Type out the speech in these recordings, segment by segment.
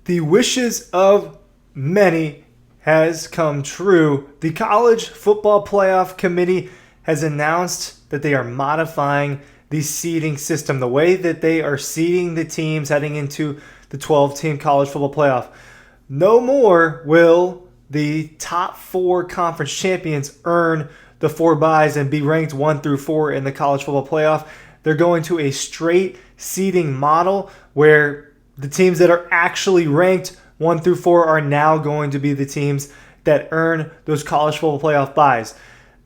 The wishes of many has come true. The College Football Playoff Committee has announced that they are modifying the seeding system, the way that they are seeding the teams heading into the 12-team College Football Playoff. No more will the top 4 conference champions earn the 4 byes and be ranked 1 through 4 in the College Football Playoff. They're going to a straight seeding model where the teams that are actually ranked 1 through 4 are now going to be the teams that earn those College Football Playoff byes.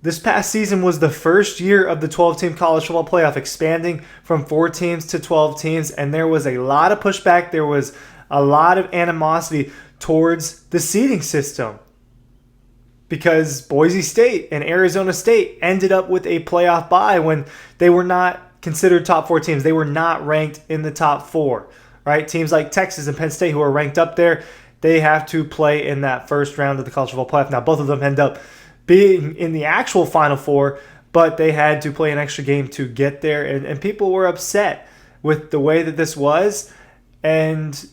This past season was the first year of the 12-team College Football Playoff, expanding from 4 teams to 12 teams, and there was a lot of pushback. There was a lot of animosity towards the seeding system because Boise State and Arizona State ended up with a playoff bye when they were not considered top 4 teams. They were not ranked in the top 4. Right? Teams like Texas and Penn State, who are ranked up there, they have to play in that first round of the College Football Playoff. Now, both of them end up being in the actual Final Four, but they had to play an extra game to get there, and people were upset with the way that this was. And,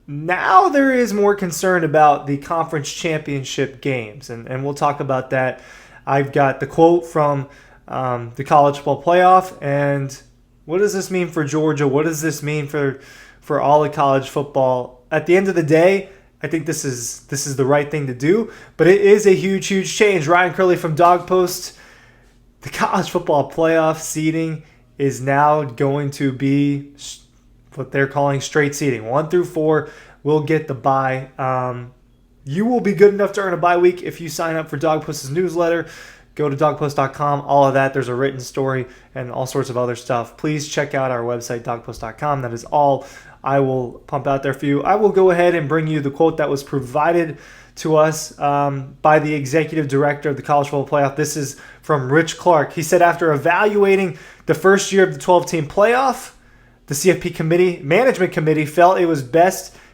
now there is more concern about the conference championship games, and we'll talk about that. I've got the quote from the College Football Playoff, and what does this mean for Georgia? What does this mean for all of college football? At the end of the day, I think this is the right thing to do, but it is a huge, huge change. Ryan Curley from Dawg Post. The College Football Playoff seeding is now going to be what they're calling straight seeding. 1 through 4 will get the bye. You will be good enough to earn a bye week if you sign up for Dawg Post's newsletter. Go to dawgpost.com, all of that. There's a written story and all sorts of other stuff. Please check out our website, dawgpost.com. That is all I will pump out there for you. I will go ahead and bring you the quote that was provided to us by the executive director of the College Football Playoff. This is from Rich Clark. He said, after evaluating the first year of the 12-team playoff, the CFP management committee felt it was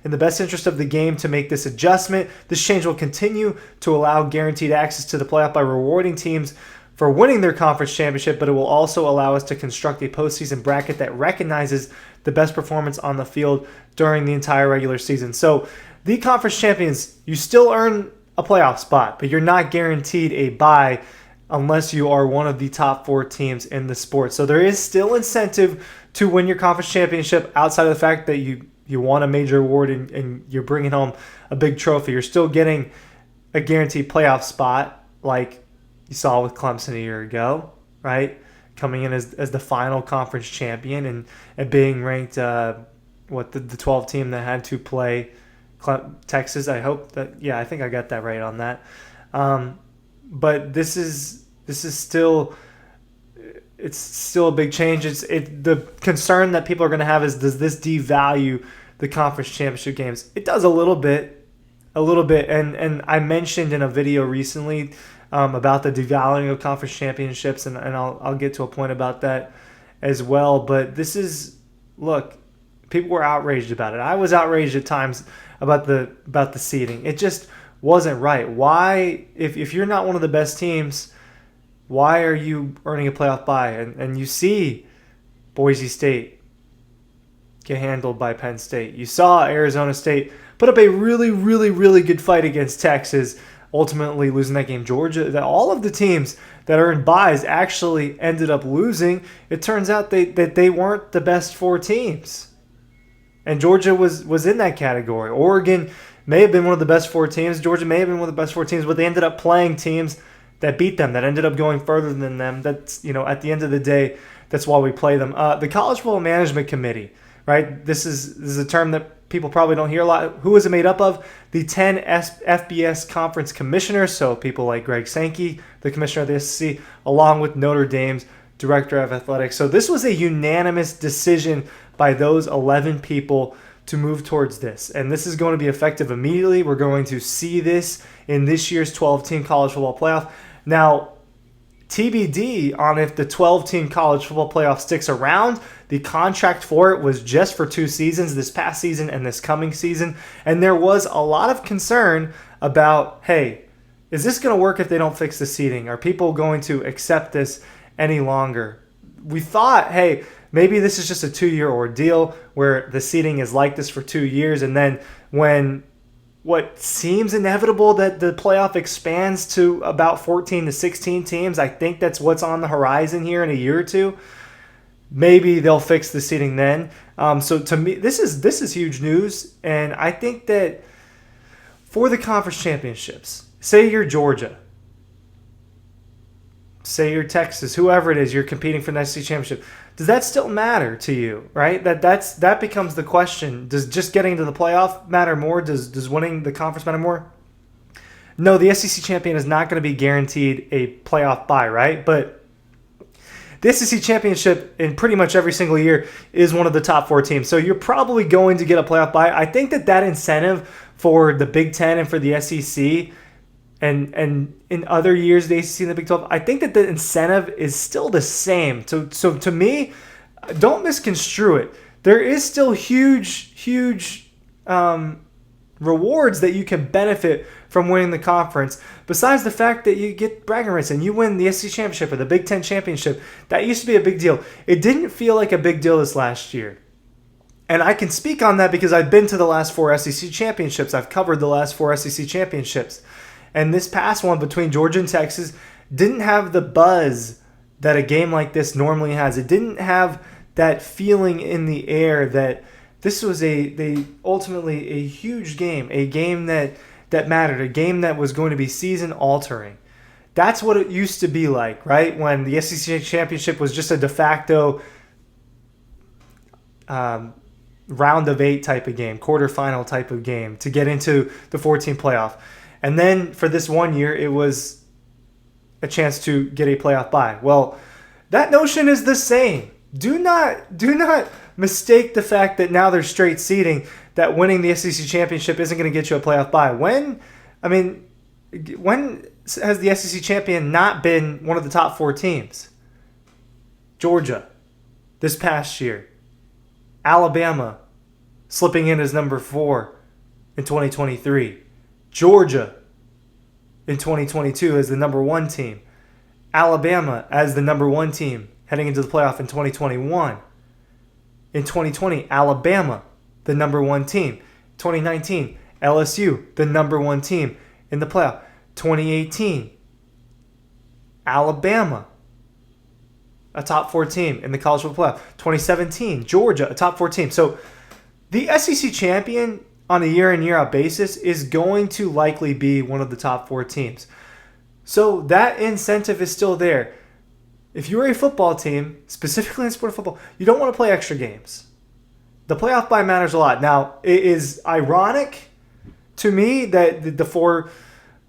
in the best interest of the game to make this adjustment. This change will continue to allow guaranteed access to the playoff by rewarding teams for winning their conference championship, but it will also allow us to construct a postseason bracket that recognizes the best performance on the field during the entire regular season. So the conference champions, you still earn a playoff spot, but you're not guaranteed a bye unless you are one of the top 4 teams in the sport. So there is still incentive to win your conference championship outside of the fact that you won a major award and you're bringing home a big trophy. You're still getting a guaranteed playoff spot like you saw with Clemson a year ago, right? Coming in as the final conference champion and being ranked, the 12 team that had to play Texas. I hope that, I think I got that right on that. But this is still... It's still a big change. The concern that people are going to have is, does this devalue the conference championship games? It does a little bit. And I mentioned in a video recently about the devaluing of conference championships, and I'll get to a point about that as well. But look, people were outraged about it. I was outraged at times about the seeding. It just wasn't right. Why, if you're not one of the best teams, why are you earning a playoff bye? And you see Boise State get handled by Penn State. You saw Arizona State put up a really, really, really good fight against Texas, ultimately losing that game. Georgia, all of the teams that earned byes actually ended up losing. It turns out that they weren't the best 4 teams. And Georgia was in that category. Oregon may have been one of the best 4 teams. Georgia may have been one of the best 4 teams, but they ended up playing teams that beat them, that ended up going further than them. That's, at the end of the day, that's why we play them. The College Football Management Committee, right? This is a term that people probably don't hear a lot. Who is it made up of? The 10 FBS conference commissioners, so people like Greg Sankey, the commissioner of the SEC, along with Notre Dame's director of athletics. So this was a unanimous decision by those 11 people to move towards this. And this is going to be effective immediately. We're going to see this in this year's 12-team college football playoff. Now, TBD on if the 12-team college football playoff sticks around. The contract for it was just for 2 seasons, this past season and this coming season. And there was a lot of concern about, hey, is this going to work if they don't fix the seating? Are people going to accept this any longer? We thought, hey, Maybe this is just a 2-year ordeal where the seeding is like this for 2 years, and then when what seems inevitable that the playoff expands to about 14 to 16 teams, I think that's what's on the horizon here in a year or two. Maybe they'll fix the seeding then. So to me, this is huge news, and I think that for the conference championships, say you're Georgia, say you're Texas, whoever it is, you're competing for the SEC championship. Does that still matter to you, right? That becomes the question. Does just getting to the playoff matter more? Does winning the conference matter more? No, the SEC champion is not going to be guaranteed a playoff bye, right? But the SEC championship in pretty much every single year is one of the top 4 teams. So you're probably going to get a playoff bye. I think that incentive for the Big Ten and for the SEC and in other years, the ACC and the Big 12, I think that the incentive is still the same. So to me, don't misconstrue it. There is still huge rewards that you can benefit from winning the conference. Besides the fact that you get bragging rights and you win the SEC championship or the Big Ten championship, that used to be a big deal. It didn't feel like a big deal this last year. And I can speak on that because I've been to the last 4 SEC championships. I've covered the last 4 SEC championships. And this past one between Georgia and Texas didn't have the buzz that a game like this normally has. It didn't have that feeling in the air that this was ultimately a huge game, a game that mattered, a game that was going to be season altering. That's what it used to be like, right? When the SEC championship was just a de facto round of 8 type of game, quarterfinal type of game to get into the 14 playoff. And then for this 1 year, it was a chance to get a playoff bye. Well, that notion is the same. Do not mistake the fact that now there's straight seeding, that winning the SEC championship isn't going to get you a playoff bye. When has the SEC champion not been one of the top 4 teams? Georgia, this past year. Alabama, slipping in as number 4 in 2023. Georgia in 2022 as the number 1 team. Alabama as the number 1 team heading into the playoff in 2021. In 2020, Alabama, the number 1 team. 2019, LSU, the number 1 team in the playoff. 2018, Alabama, a top 4 team in the college football playoff. 2017, Georgia, a top 4 team. So the SEC champion on a year in, year out basis is going to likely be one of the top 4 teams. So that incentive is still there. If you're a football team, specifically in sport of football, you don't want to play extra games. The playoff bye matters a lot. Now, it is ironic to me that the 4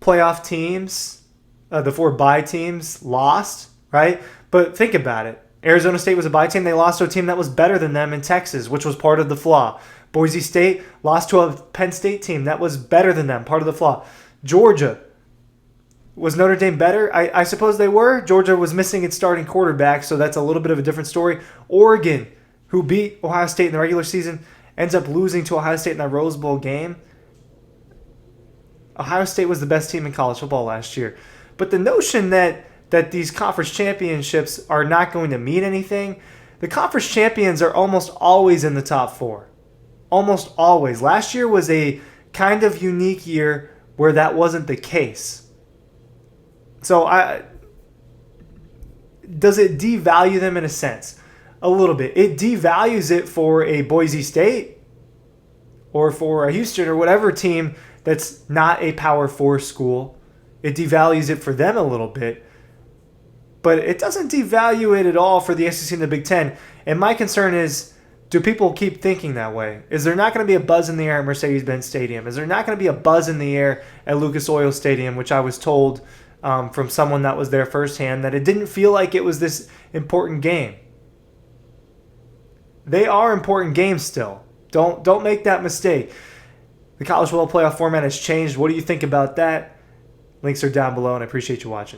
playoff teams, the 4 bye teams lost, right? But think about it. Arizona State was a bye team. They lost to a team that was better than them in Texas, which was part of the flaw. Boise State lost to a Penn State team that was better than them, part of the flaw. Georgia, was Notre Dame better? I suppose they were. Georgia was missing its starting quarterback, so that's a little bit of a different story. Oregon, who beat Ohio State in the regular season, ends up losing to Ohio State in that Rose Bowl game. Ohio State was the best team in college football last year. But the notion that these conference championships are not going to mean anything, the conference champions are almost always in the top 4. Almost always. Last year was a kind of unique year where that wasn't the case. So does it devalue them in a sense? A little bit. It devalues it for a Boise State or for a Houston or whatever team that's not a Power 4 school. It devalues it for them a little bit. But it doesn't devalue it at all for the SEC and the Big Ten. And my concern is, do people keep thinking that way? Is there not going to be a buzz in the air at Mercedes-Benz Stadium? Is there not going to be a buzz in the air at Lucas Oil Stadium, which I was told from someone that was there firsthand, that it didn't feel like it was this important game? They are important games still. Don't make that mistake. The college football playoff format has changed. What do you think about that? Links are down below, and I appreciate you watching.